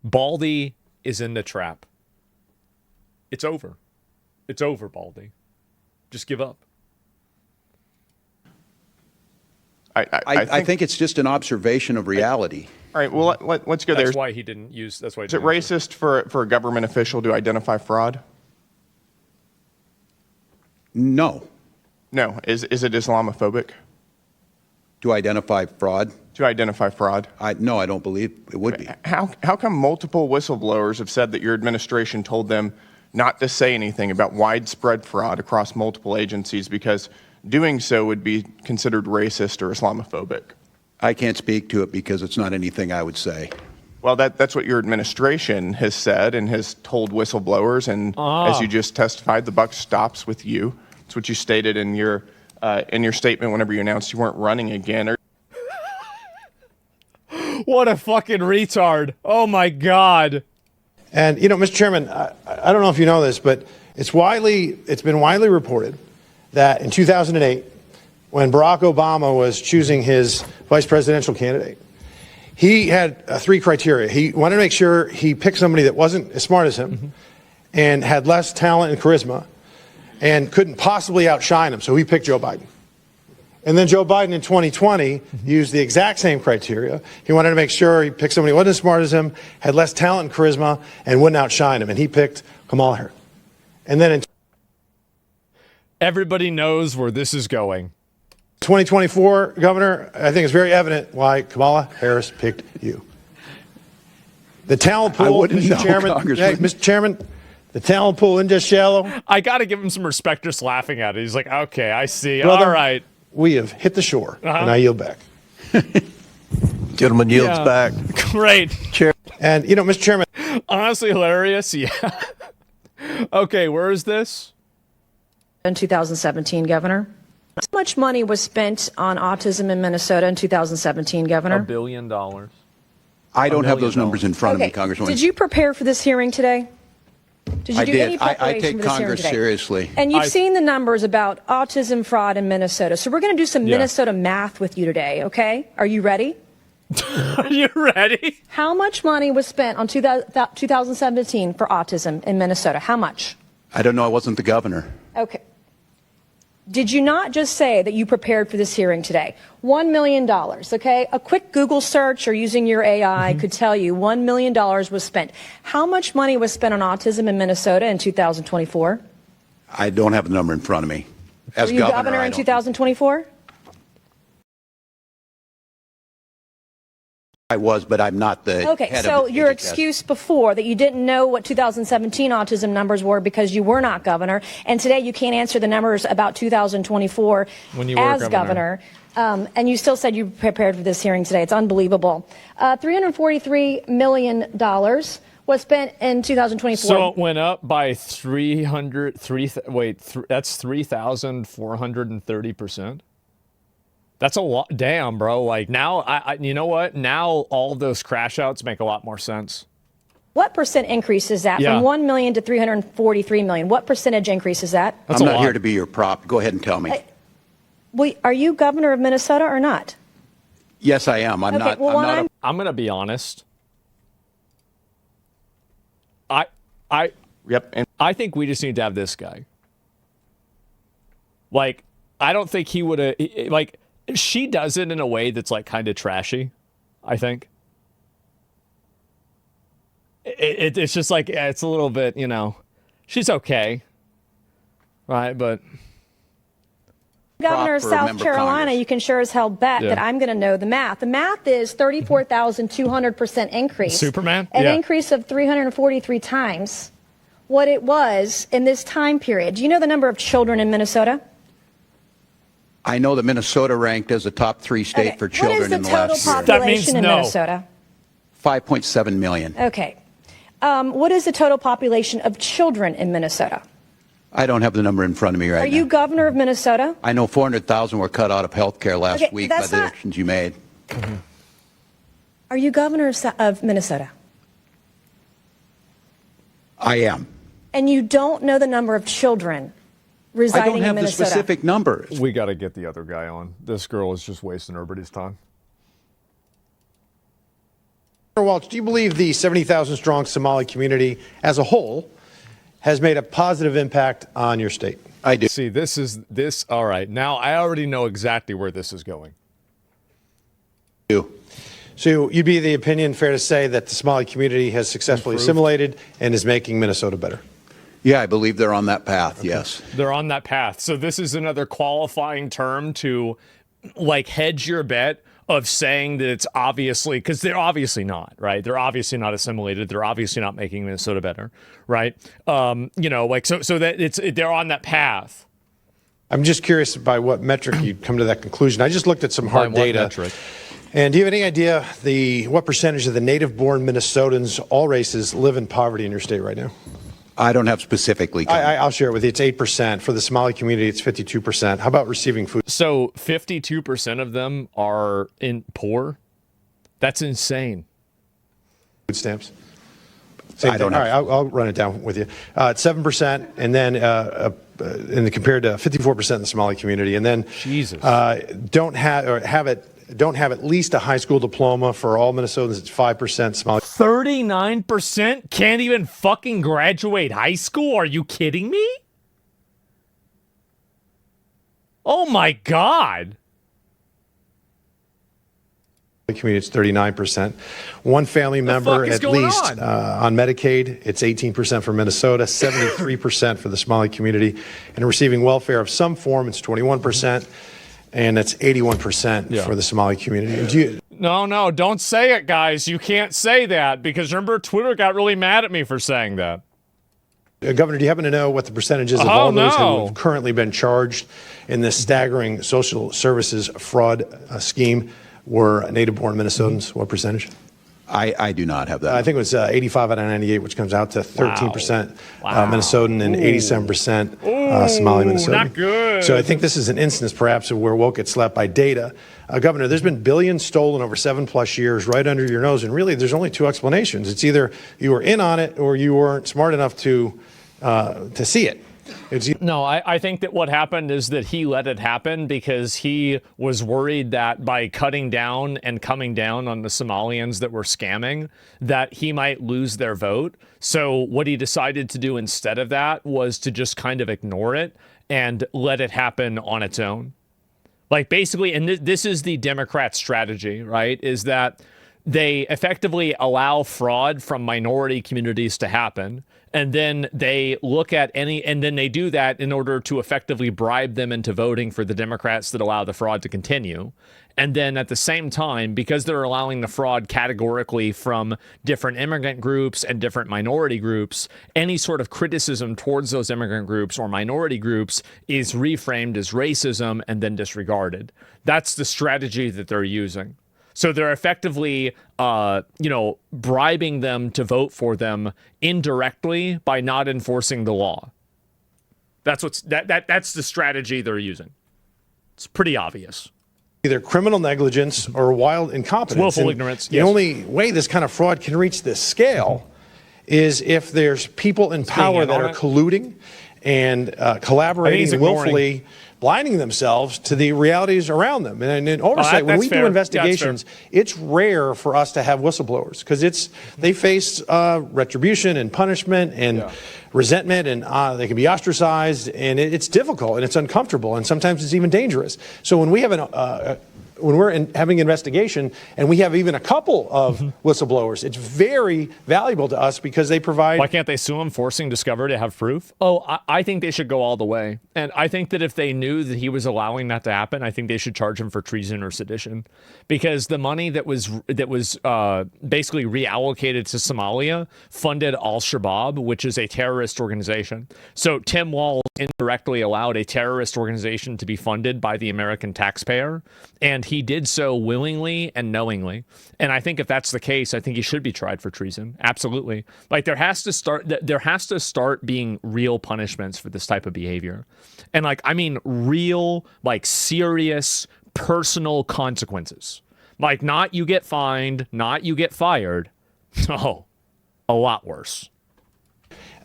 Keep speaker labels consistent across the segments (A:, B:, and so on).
A: Baldy is in the trap. It's over. It's over, Baldy. Just give up.
B: I think it's just an observation of reality.
C: All right, well, let's go there.
A: That's why he didn't use. That's why.
C: Is it racist for a government official to identify fraud?
B: No.
C: No. Is it Islamophobic?
B: To identify fraud?
C: To identify fraud?
B: No, I don't believe it would be.
C: How come multiple whistleblowers have said that your administration told them not to say anything about widespread fraud across multiple agencies because doing so would be considered racist or Islamophobic?
B: I can't speak to it because it's not anything I would say.
C: Well, that's what your administration has said and has told whistleblowers, and as you just testified, the buck stops with you. That's what you stated in your statement whenever you announced you weren't running again.
A: What a fucking retard. Oh, my God.
D: And, you know, Mr. Chairman, I don't know if you know this, but it's been widely reported that in 2008, when Barack Obama was choosing his vice presidential candidate, he had three criteria. He wanted to make sure he picked somebody that wasn't as smart as him and had less talent and charisma and couldn't possibly outshine him, so he picked Joe Biden. And then Joe Biden in 2020 used the exact same criteria. He wanted to make sure he picked somebody who wasn't as smart as him, had less talent and charisma, and wouldn't outshine him, and he picked Kamala Harris. And then in
A: Everybody knows where this is going.
D: 2024, Governor, I think it's very evident why Kamala Harris picked you. The talent pool, Mr. Chairman, the talent pool isn't just shallow.
A: I got to give him some respect just laughing at it. He's like, okay, I see.
D: Brother,
A: all right.
D: We have hit the shore, and I yield back.
E: Gentleman yields back.
A: Great.
E: Chair.
D: And, you know, Mr. Chairman.
A: Honestly hilarious, yeah. Okay, where is this?
F: In 2017, Governor. How much money was spent on autism in Minnesota in 2017, Governor?
A: $1 billion.
B: I don't have those numbers in front of me, Congresswoman.
F: Did you prepare for this hearing today? Did you do any preparation
B: I take
F: for this
B: Congress
F: hearing today?
B: seriously.
F: And you've seen the numbers about autism fraud in Minnesota. So we're going to do some Minnesota math with you today, okay? Are you ready?
A: Are you ready?
F: How much money was spent on 2017 for autism in Minnesota? How much?
B: I don't know. I wasn't the governor.
F: Okay. Did you not just say that you prepared for this hearing today? $1 million, okay? A quick Google search or using your AI could tell you $1 million was spent. How much money was spent on autism in Minnesota in 2024?
B: I don't have the number in front of me. As
F: Were you governor in 2024?
B: I was, but I'm not the head of
F: Okay, so your excuse before that you didn't know what 2017 autism numbers were because you were not governor, and today you can't answer the numbers about 2024
A: when you were
F: as governor, and you still said you prepared for this hearing today. It's unbelievable. $343 million was spent in 2024.
A: So it went up by that's 3,430%. That's a lot. Damn, bro. Like now, you know what? Now all of those crash outs make a lot more sense.
F: What percent increase is that from 1 million to 343 million? What percentage increase is that?
B: I'm not here to be your prop. Go ahead and tell me.
F: Are you governor of Minnesota or not?
B: Yes, I am. I'm not.
F: Well,
A: I'm going to be honest. I think we just need to have this guy. Like, I don't think he would have, like, she does it in a way that's like kind of trashy, I think. It's just like, it's a little bit, you know, she's okay. Right, but.
F: Governor of South Carolina, you can sure as hell bet that I'm going to know the math. The math is 34,200% increase.
A: Superman?
F: An increase of 343 times what it was in this time period. Do you know the number of children in Minnesota?
B: I know that Minnesota ranked as a top 3 state for children in the last year.
F: What is the total population in Minnesota?
B: 5.7 million.
F: Okay. What is the total population of children in Minnesota?
B: I don't have the number in front of me right now.
F: Are you governor of Minnesota?
B: I know 400,000 were cut out of health care last week by the actions you made.
F: Are you governor of Minnesota?
B: I am.
F: And you don't know the number of children residing in Minnesota?
B: I don't have the specific number.
A: We got to get the other guy on. This girl is just wasting everybody's time.
D: Walz, do you believe the 70,000 strong Somali community as a whole has made a positive impact on your state?
B: I do.
A: See, this. All right. Now I already know exactly where this is going.
D: So you'd be the opinion, fair to say, that the Somali community has successfully assimilated and is making Minnesota better?
B: Yeah, I believe they're on that path, yes.
A: They're on that path. So this is another qualifying term to like hedge your bet of saying that it's obviously, because they're obviously not, right? They're obviously not assimilated. They're obviously not making Minnesota better, right? You know, like so that they're on that path.
D: I'm just curious by what metric you'd come to that conclusion. I just looked at some hard data.
A: Metric?
D: And do you have any idea what percentage of the native-born Minnesotans, all races, live in poverty in your state right now?
B: I don't have specifically.
D: I'll share it with you. It's 8%. For the Somali community, it's 52%. How about receiving food?
A: So 52% of them are poor. That's insane.
D: Food stamps. Same
B: I
D: thing.
B: don't
D: All
B: have.
D: right, I'll run it down with you. It's 7%, and then compared to 54% in the Somali community, and then
A: Jesus.
D: don't have at least a high school diploma. For all Minnesotans, it's 5%. Somali
A: 39% can't even fucking graduate high school? Are you kidding me? Oh my God.
D: community, it's 39%. One family member
A: fuck is
D: at
A: going
D: least on Medicaid, it's 18% for Minnesota, 73% for the Somali community, and receiving welfare of some form, it's 21%, and it's 81% for the Somali community. And do you,
A: No, don't say it, guys. You can't say that because remember, Twitter got really mad at me for saying that.
D: Governor, do you happen to know what the percentage is of all those who have currently been charged in this staggering social services fraud scheme were native-born Minnesotans? What percentage?
B: I do not have that.
D: I think it was 85 out of 98, which comes out to 13% Minnesotan and 87% Somali Minnesotan.
A: Not good.
D: So I think this is an instance, perhaps, of where woke gets slapped by data. Governor, there's been billions stolen over 7+ years right under your nose, and really there's only two explanations. It's either you were in on it or you weren't smart enough to see it.
A: No, I think that what happened is that he let it happen because he was worried that by cutting down and coming down on the Somalians that were scamming, that he might lose their vote. So what he decided to do instead of that was to just kind of ignore it and let it happen on its own. Like basically, and this is the Democrat strategy, right, is that they effectively allow fraud from minority communities to happen. And then they look at and then they do that in order to effectively bribe them into voting for the Democrats that allow the fraud to continue. And then at the same time, because they're allowing the fraud categorically from different immigrant groups and different minority groups, any sort of criticism towards those immigrant groups or minority groups is reframed as racism and then disregarded. That's the strategy that they're using. So they're effectively, bribing them to vote for them indirectly by not enforcing the law. That's that's the strategy they're using. It's pretty obvious.
D: Either criminal negligence or wild incompetence.
A: It's willful ignorance.
D: The only way this kind of fraud can reach this scale is if there's people in power that are colluding and collaborating willfully, blinding themselves to the realities around them. And in oversight, when we do investigations, it's rare for us to have whistleblowers because they face retribution and punishment and resentment, and they can be ostracized, and it's difficult and it's uncomfortable, and sometimes it's even dangerous. So when we have when we're having an investigation and we have even a couple of whistleblowers, it's very valuable to us because they provide...
A: Why can't they sue them, forcing Discover to have proof? Oh, I think they should go all the way. And I think that if they knew that he was allowing that to happen, I think they should charge him for treason or sedition. Because the money that was basically reallocated to Somalia funded Al-Shabaab, which is a terrorist organization. So Tim Walz indirectly allowed a terrorist organization to be funded by the American taxpayer, and he did so willingly and knowingly. And I think if that's the case, I think he should be tried for treason. Absolutely. Like there has to start being real punishments for this type of behavior. And real, serious personal consequences. Like not you get fined, not you get fired. Oh, a lot worse.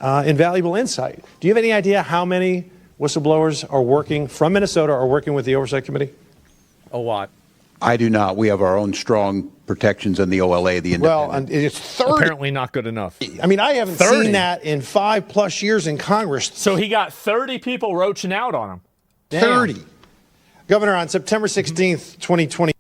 D: Invaluable insight. Do you have any idea how many whistleblowers are working from Minnesota or working with the Oversight Committee?
A: A lot.
B: I do not. We have our own strong protections in the OLA, the independent.
D: Well, and it's 30.
A: Apparently not good enough.
D: I mean, I haven't
A: 30.
D: seen that in 5+ years in Congress.
A: So he got 30 people roaching out on him.
D: 30. Governor, on September 16th, 2020.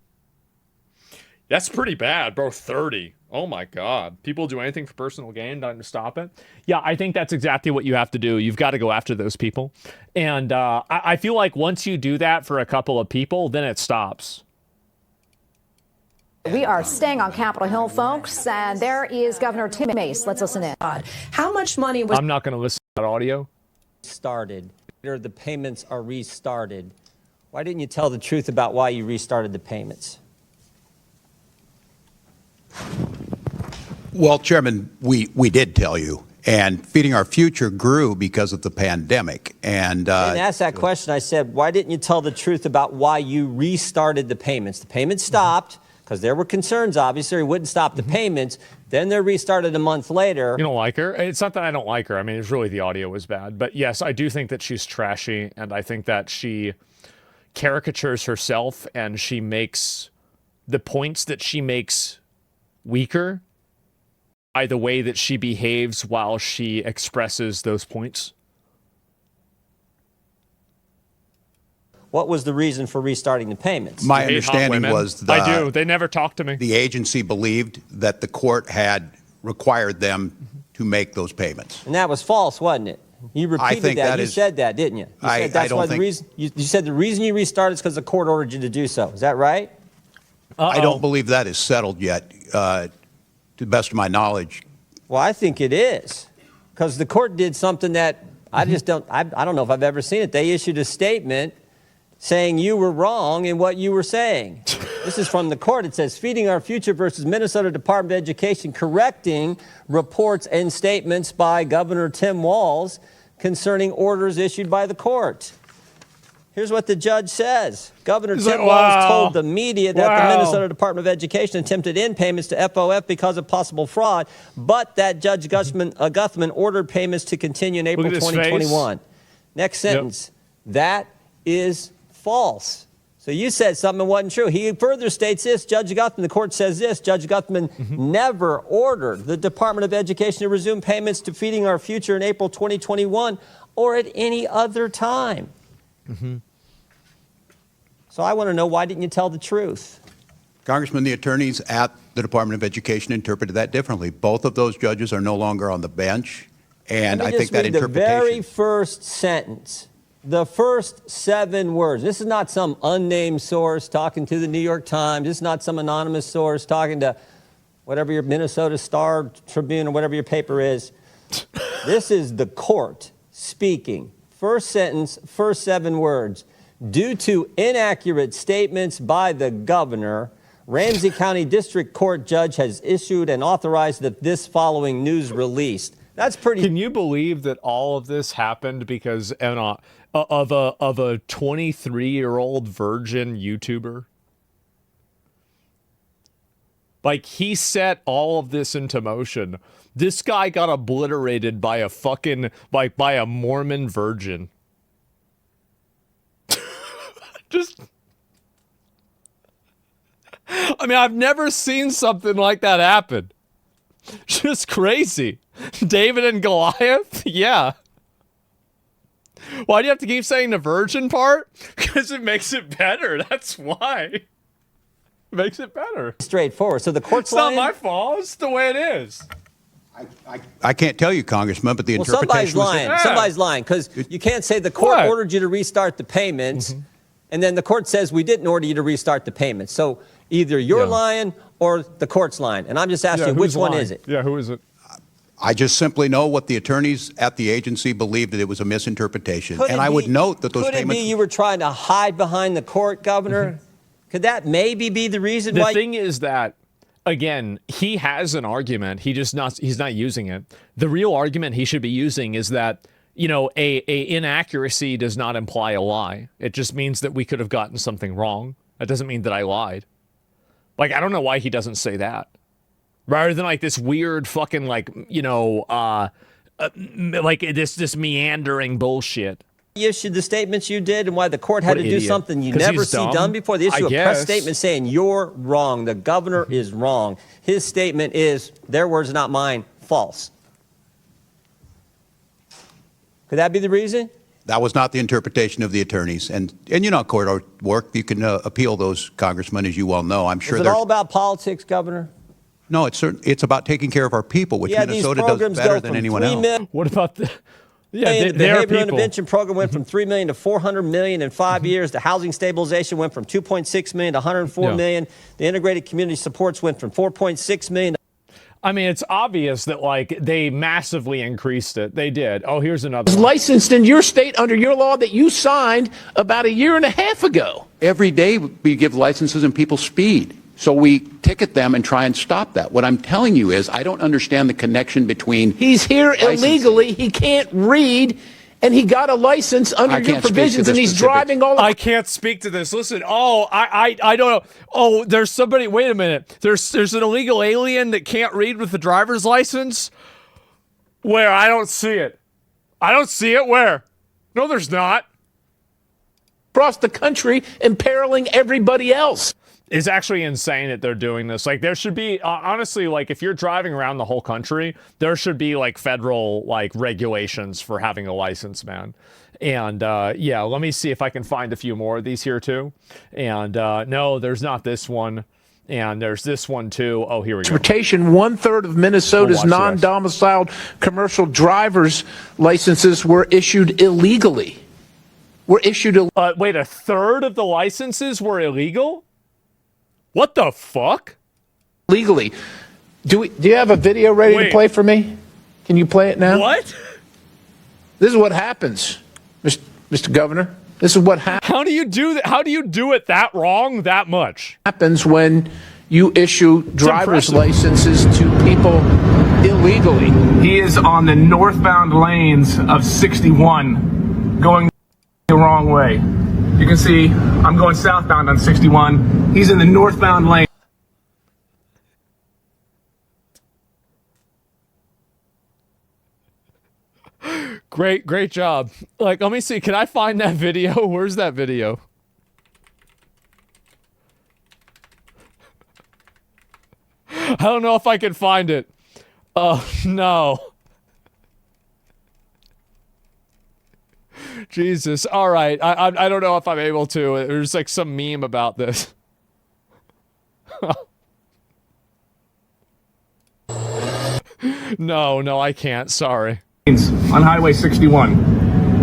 A: That's pretty bad, bro. 30. Oh my God. People do anything for personal gain, nothing to stop it. Yeah, I think that's exactly what you have to do. You've got to go after those people. And I feel like once you do that for a couple of people, then it stops.
E: We are staying on Capitol Hill, folks, and there is Governor Tim Walz. Let's listen in.
F: How much money was...
A: I'm not going to listen to that audio.
G: Started. The payments are restarted. Why didn't you tell the truth about why you restarted the payments?
B: Well, Chairman, we did tell you. And Feeding Our Future grew because of the pandemic. And
G: I didn't ask that question. I said, why didn't you tell the truth about why you restarted the payments? The payments stopped because there were concerns, obviously. It wouldn't stop the payments. Then they're restarted a month later.
A: You don't like her? It's not that I don't like her. I mean, it's really the audio was bad. But yes, I do think that she's trashy. And I think that she caricatures herself and she makes the points that she makes weaker by the way that she behaves while she expresses those points.
G: What was the reason for restarting the payments?
B: my understanding was
A: I do. They never talked to me.
B: the agency believed that the court had required them to make those payments.
G: And that was false, wasn't it? You repeated
B: think
G: that.
B: that
G: You
B: is-
G: said that, didn't you? You
B: I-
G: said that's
B: I don't
G: why
B: think-
G: the reason you said the reason you restarted is because the court ordered you to do so. Is that right?
B: I don't believe that is settled yet, to the best of my knowledge.
G: Well, I think it is, because the court did something that I just don't. I don't know if I've ever seen it. They issued a statement saying you were wrong in what you were saying. This is from the court. It says, Feeding Our Future versus Minnesota Department of Education, correcting reports and statements by Governor Tim Walz concerning orders issued by the court. Here's what the judge says. Governor Tim Walz told the media that the Minnesota Department of Education attempted in payments to FOF because of possible fraud, but that Judge Guthman ordered payments to continue in April 2021. Next sentence. That is false. So you said something wasn't true. He further states this, Judge Guthman, the court says this, Judge Guthman never ordered the Department of Education to resume payments to Feeding Our Future in April 2021 or at any other time. So I want to know, why didn't you tell the truth?
B: Congressman, the attorneys at the Department of Education interpreted that differently. Both of those judges are no longer on the bench, and I think that
G: the very
B: interpretation.
G: first sentence, the first 7 words. This is not some unnamed source talking to the New York Times. This is not some anonymous source talking to whatever your Minnesota Star Tribune or whatever your paper is. This is the court speaking. First sentence, first 7 words. Due to inaccurate statements by the governor, Ramsey County District Court judge has issued and authorized this following news release. That's pretty.
A: Can you believe that all of this happened because of a 23-year-old virgin YouTuber? Like, he set all of this into motion. This guy got obliterated by a fucking by a Mormon virgin. Just, I mean, I've never seen something like that happen. Just crazy. David and Goliath? Yeah. Why do you have to keep saying the virgin part? Because it makes it better. That's why. It makes it better.
G: Straightforward. So the court's
A: It's not my fault. It's the way it is.
B: I can't tell you, Congressman, but the interpretation
G: somebody's lying.
B: was
G: Somebody's lying, because you can't say the court ordered you to restart the payments, and then the court says we didn't order you to restart the payments. So either you're lying or the court's lying. And I'm just asking, which one is it?
A: Yeah, who is it?
B: I just simply know what the attorneys at the agency believed, that it was a misinterpretation.
G: Could
B: And
G: it
B: I would
G: be-
B: note that those
G: Could it
B: payments.
G: be you were trying to hide behind the court, Governor? Could that maybe be the reason
A: The
G: why?
A: thing is that, again, he has an argument. He's not using it. The real argument he should be using is that, you know, a inaccuracy does not imply a lie. It just means that we could have gotten something wrong. That doesn't mean that I lied. Like, I don't know why he doesn't say that. Rather than like this weird fucking like, you know, like this meandering bullshit.
G: You issued the statements you did and why the court had
A: What
G: to
A: an
G: do
A: idiot.
G: something you
A: 'Cause
G: never
A: he's
G: see
A: dumb,
G: done before. They issue
A: I
G: a press
A: guess.
G: statement saying you're wrong. The governor is wrong. His statement is, their words, not mine, false. Could that be the reason?
B: That was not the interpretation of the attorneys. And you know, court work, you can appeal those, Congressman, as you well know. I'm sure
G: Is it all about politics, Governor?
B: No, it's about taking care of our people, which
G: Yeah,
B: Minnesota
G: these
B: does
G: programs
B: better
G: go
B: than
G: from
B: anyone
G: 3
B: else.
G: million
A: What about the? Yeah,
G: The
A: their
G: behavioral
A: people.
G: intervention program went from $3 million to $400 million in 5 years. The housing stabilization went from $2.6 million to $104 million. The integrated community supports went from $4.6 million.
A: I mean, it's obvious that like they massively increased it. They did. Oh, here's another
H: Is
A: one.
H: licensed in your state under your law that you signed about a year and a half ago.
I: Every day we give licenses and people speed. So we ticket them and try and stop that. What I'm telling you is I don't understand the connection between
H: He's here
I: licensing.
H: illegally. He can't read, and he got a license under
I: I
H: your
I: can't speak to
H: provisions,
I: the
H: and he's
I: specifics.
H: driving all.
A: I can't speak to this. Listen. Oh, I don't know. Oh, there's somebody. Wait a minute. There's an illegal alien that can't read with the driver's license. Where? I don't see it. I don't see it. Where? No, there's not.
H: across the country, imperiling everybody else.
A: It's actually insane that they're doing this. Like, there should be, honestly, like, if you're driving around the whole country, there should be, like, federal, like, regulations for having a license, man. And, yeah, let me see if I can find a few more of these here, too. And, no, there's not this one. And there's this one, too. Oh, here we go.
H: Transportation, 1/3 of Minnesota's
A: We'll watch
H: non-domiciled commercial driver's licenses were issued illegally.
A: Wait, 1/3 of the licenses were illegal? What the fuck?
H: Illegally. Do you have a video ready
A: Wait.
H: to play for me? Can you play it now?
A: What?
H: This is what happens, Mr. Governor. This is what
A: How do you do that? How do you do it that wrong that much?
H: happens when you issue driver's
A: impressive.
H: licenses to people illegally.
J: He is on the northbound lanes of 61, going the wrong way. You can see I'm going southbound on 61. He's in the northbound lane.
A: Great job. Like, let me see. Can I find that video? Where's that video? I don't know if I can find it. Oh, no. Jesus. All right. I don't know if I'm able to. There's like some meme about this. No, I can't. Sorry.
J: On Highway 61.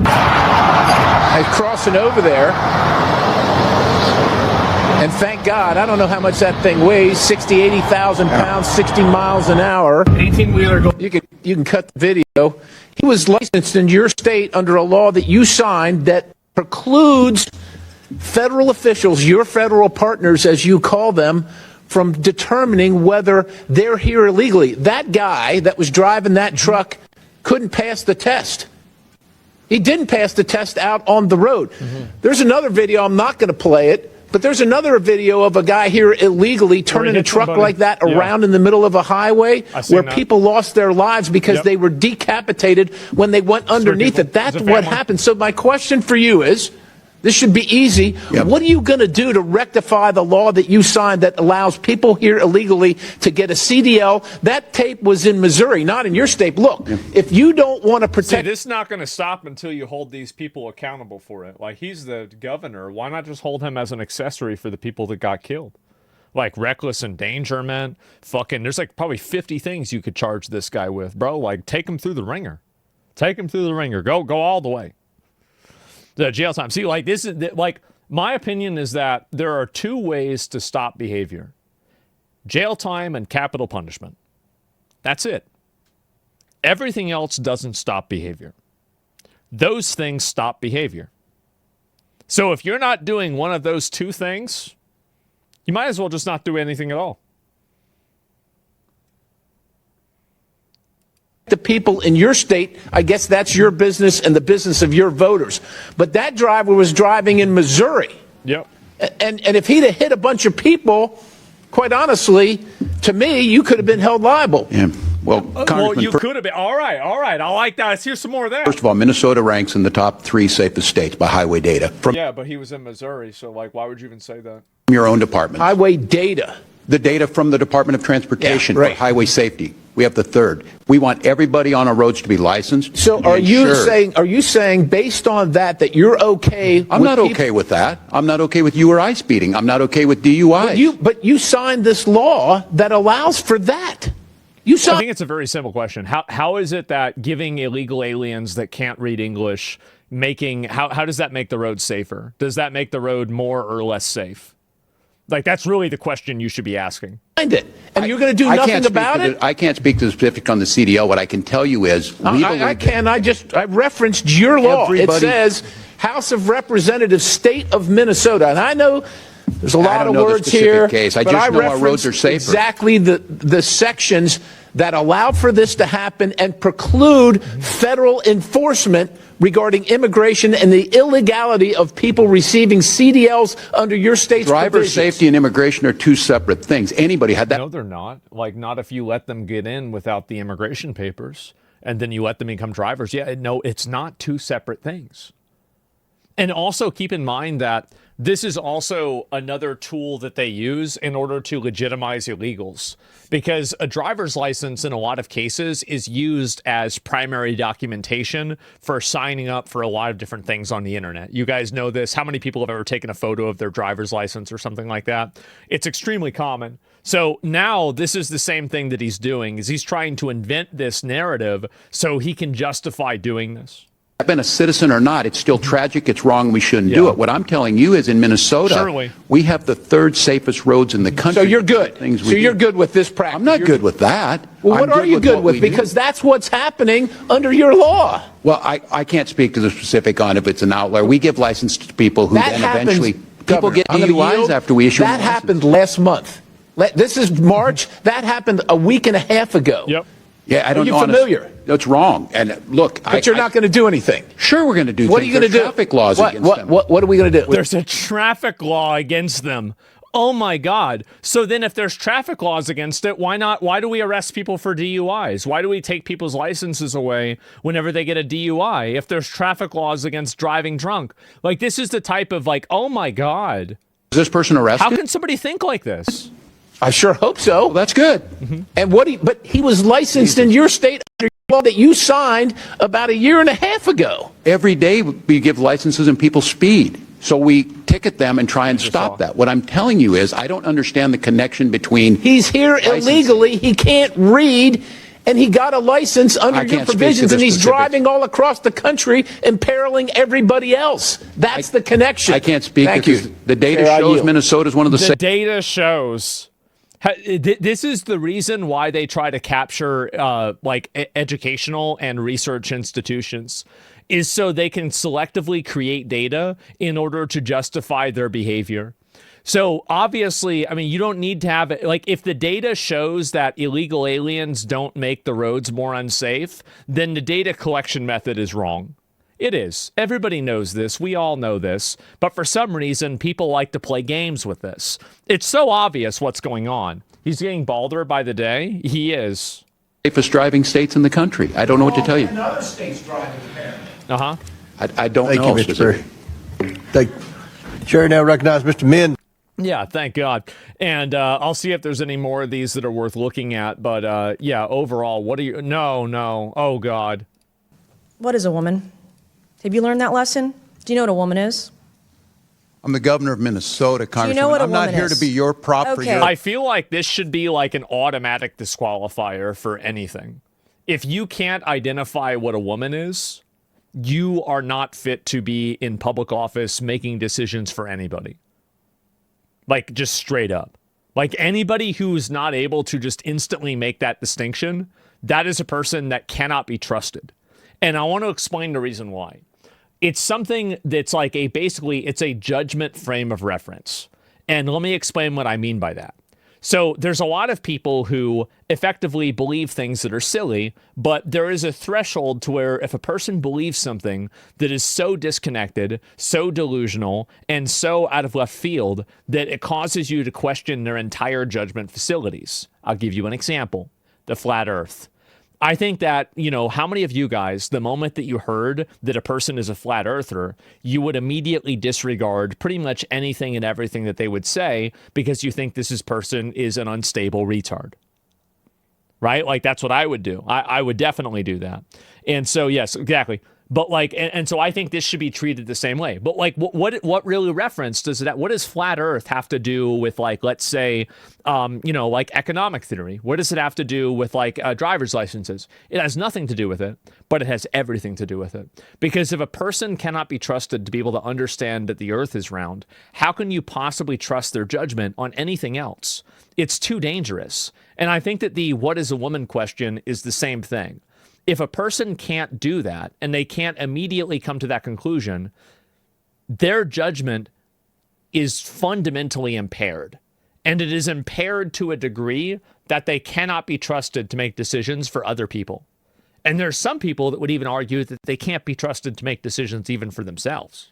H: I'm crossing over there. And thank God, I don't know how much that thing weighs, 60, 80,000 pounds, 60 miles an hour.
J: 18-wheeler.
H: You can cut the video. He was licensed in your state under a law that you signed that precludes federal officials, your federal partners, as you call them, from determining whether they're here illegally. That guy that was driving that truck couldn't pass the test. He didn't pass the test out on the road. There's another video, I'm not going to play it, but there's another video of a guy here illegally turning a
A: hit
H: truck
A: somebody.
H: like that
A: Yeah.
H: around in the middle of a highway
A: seen
H: where
A: that.
H: people lost their lives because
A: Yep.
H: they were decapitated when they went underneath
A: people.
H: it. That's
A: It's a
H: what
A: family.
H: happened. So my question for you is, this should be easy.
B: Yep.
H: What are you going to do to rectify the law that you signed that allows people here illegally to get a CDL? That tape was in Missouri, not in your state. Look, if you don't want to
A: See,
H: protect
A: this is not going to stop until you hold these people accountable for it. Like, he's the governor. Why not just hold him as an accessory for the people that got killed? Like, reckless endangerment, fucking, there's like probably 50 things you could charge this guy with, bro. Like, take him through the ringer. Take him through the ringer. Go all the way. The jail time. See, like, this is, like, my opinion is that there are two ways to stop behavior. Jail time and capital punishment. That's it. Everything else doesn't stop behavior. Those things stop behavior. So if you're not doing one of those two things, you might as well just not do anything at all.
H: the people in your state, I guess that's your business and the business of your voters. But that driver was driving in Missouri.
A: Yep.
H: And if he'd have hit a bunch of people, quite honestly, to me, you could have been held liable.
B: Yeah.
I: Well,
A: Well,
I: Congressman,
A: you could have been. All right. I like that. Let's hear some more of that.
I: first of all, Minnesota ranks in the top 3 safest states by highway data from
A: Yeah, but he was in Missouri, so like, why would you even say that?
I: your own department.
H: Highway data.
I: The data from the Department of Transportation
H: Yeah, right.
I: for highway safety. We have the 3rd. We want everybody on our roads to be licensed.
H: So
I: and
H: are you
I: insured.
H: saying based on that you're okay?
I: I'm not okay with that. I'm not okay with you or I speeding. I'm not okay with DUIs.
H: But you signed this law that allows for that.
A: I think it's a very simple question. How is it that giving illegal aliens that can't read English how does that make the road safer? Does that make the road more or less safe? Like, that's really the question you should be asking.
H: And you're going to do nothing about it?
I: I can't speak to the specific on the CDL. What I can tell you is
H: I can. I referenced your law. It says House of Representatives, State of Minnesota. And I know there's a lot of words here.
I: Case. I
H: but
I: just
H: I
I: know our roads are safer.
H: Exactly the sections that allow for this to happen and preclude federal enforcement regarding immigration and the illegality of people receiving CDLs under your state's
I: Driver
H: provisions.
I: safety and immigration are 2 separate things. Anybody had that?
A: No, they're not. Like, not if you let them get in without the immigration papers and then you let them become drivers. Yeah, no, it's not 2 separate things. And also keep in mind that this is also another tool that they use in order to legitimize illegals, because a driver's license in a lot of cases is used as primary documentation for signing up for a lot of different things on the internet. You guys know this. How many people have ever taken a photo of their driver's license or something like that? It's extremely common. So now this is the same thing that he's doing, is he's trying to invent this narrative so he can justify doing this.
I: I've been a citizen or not, it's still tragic, it's wrong, and we shouldn't do it. What I'm telling you is in Minnesota, we have the 3rd safest roads in the country.
H: So you're good. You're good with this practice.
I: I'm not good with that.
H: Well, what are you good with? Because that's what's happening under your law.
I: Well, I can't speak to the specific on if it's an outlier. We give license to people who then eventually... People get DUIs after we issue them.
H: That happened last month. This is March. That happened a week and a half ago.
A: Yep.
I: Yeah, I don't know.
H: Are you familiar?
I: That's wrong. And look,
H: but you're not going to do anything.
I: Sure, we're going to do.
H: What are you going to do?
I: Traffic laws against them.
H: What are we going to do?
A: There's a traffic law against them. Oh my God. So then if there's traffic laws against it, why not? Why do we arrest people for DUIs? Why do we take people's licenses away whenever they get a DUI? If there's traffic laws against driving drunk, like, this is the type of, like, oh my God.
I: Is this person arrested?
A: How can somebody think like this?
H: I sure hope so.
I: Well, that's good.
H: And but he was licensed in your state under your law that you signed about a year and a half ago.
I: Every day we give licenses and people speed. So we ticket them and try and stop that. What I'm telling you is I don't understand the connection between...
H: He's here illegally. He can't read. And he got a license under your provisions, and he's driving all across the country, imperiling everybody else. That's the connection.
I: I can't speak.
H: Thank you.
I: The data shows Minnesota is one of the...
A: The data shows... This is the reason why they try to capture educational and research institutions, is so they can selectively create data in order to justify their behavior. So obviously, I mean, you don't need to have it. Like, if the data shows that illegal aliens don't make the roads more unsafe, then the data collection method is wrong. It is. Everybody knows this. We all know this. But for some reason, people like to play games with this. It's so obvious what's going on. He's getting balder by the day. He is.
I: Safest driving states in the country. I don't know what to tell you.
H: And other states driving apparently.
A: Uh-huh.
I: I don't know.
K: Thank you, Mr. Perry. Thank you. Chair now recognize Mr. Min.
A: Yeah, thank God. And I'll see if there's any more of these that are worth looking at. But yeah, overall, what are you... No. Oh, God.
F: What is a woman? Have you learned that lesson? Do you know what a woman is?
B: I'm the governor of Minnesota, Congressman.
F: You know what a
B: I'm not
F: woman
B: here
F: is?
B: to be your prop for your...
A: I feel like this should be like an automatic disqualifier for anything. If you can't identify what a woman is, you are not fit to be in public office making decisions for anybody. Like, just straight up. Like, anybody who's not able to just instantly make that distinction, that is a person that cannot be trusted. And I want to explain the reason why. It's something that's like it's a judgment frame of reference. And let me explain what I mean by that. So there's a lot of people who effectively believe things that are silly, but there is a threshold to where if a person believes something that is so disconnected, so delusional, and so out of left field that it causes you to question their entire judgment facilities. I'll give you an example. The flat earth. I think that, how many of you guys, the moment that you heard that a person is a flat earther, you would immediately disregard pretty much anything and everything that they would say because you think this person is an unstable retard. Right? Like, that's what I would do. I would definitely do that. And so, yes, exactly. But and so I think this should be treated the same way. But what really reference does that? What does flat Earth have to do with, let's say, economic theory? What does it have to do with driver's licenses? It has nothing to do with it, but it has everything to do with it. Because if a person cannot be trusted to be able to understand that the Earth is round, how can you possibly trust their judgment on anything else? It's too dangerous. And I think that the what is a woman question is the same thing. If a person can't do that and they can't immediately come to that conclusion, their judgment is fundamentally impaired. And it is impaired to a degree that they cannot be trusted to make decisions for other people. And there's some people that would even argue that they can't be trusted to make decisions even for themselves.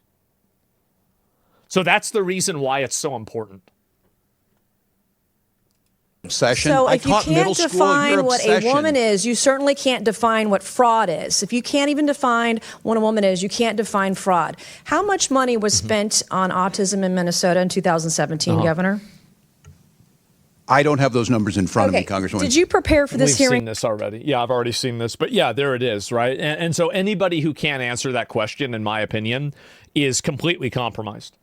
A: So that's the reason why it's so important.
B: Obsession.
F: So if you can't define what a woman is, you certainly can't define what fraud is. If you can't even define what a woman is, you can't define fraud. How much money was spent on autism in Minnesota in 2017, Governor?
B: I don't have those numbers in front of me, Congresswoman.
F: Did you prepare for this hearing?
A: We've seen this already. Yeah, I've already seen this. But yeah, there it is, right? And so anybody who can't answer that question, in my opinion, is completely compromised.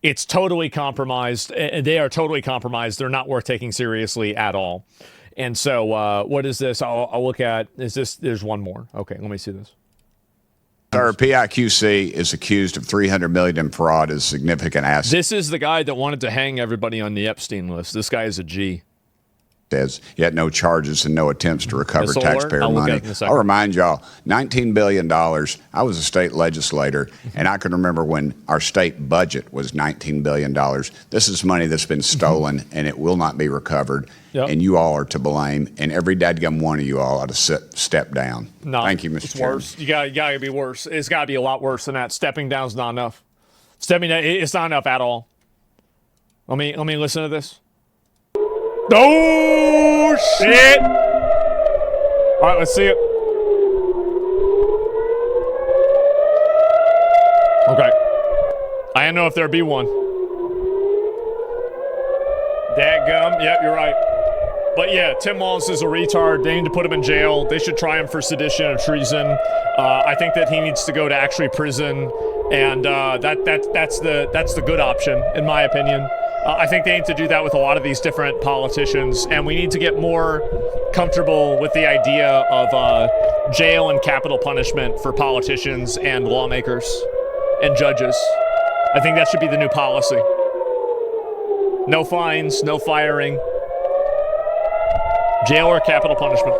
A: It's totally compromised. They are totally compromised. They're not worth taking seriously at all. And so what is this? I'll look at, there's one more. Okay, let me see this.
L: Our PIQC is accused of $300 million in fraud as significant assets.
A: This is the guy that wanted to hang everybody on the Epstein list. This guy is a G.
L: Yet no charges and no attempts to recover taxpayer money. I'll remind y'all, $19 billion. I was a state legislator, and I can remember when our state budget was $19 billion. This is money that's been stolen, and it will not be recovered. Yep. And you all are to blame, and every dadgum one of you all ought to step down.
A: No,
L: thank you, Mr. Chairman.
A: Worse. You got to be worse. It's got to be a lot worse than that. Stepping down is not enough. Stepping down, it's not enough at all. Let me listen to this. Oh, shit. All right, let's see it. Okay. I don't know if there be one. Dadgum. Yep, you're right. But yeah, Tim Walz is a retard. They need to put him in jail. They should try him for sedition and treason. I think that he needs to go to actually prison, and that's the good option, in my opinion. I think they need to do that with a lot of these different politicians, and we need to get more comfortable with the idea of jail and capital punishment for politicians and lawmakers and judges. I think that should be the new policy. No fines, no firing. Jail or capital punishment.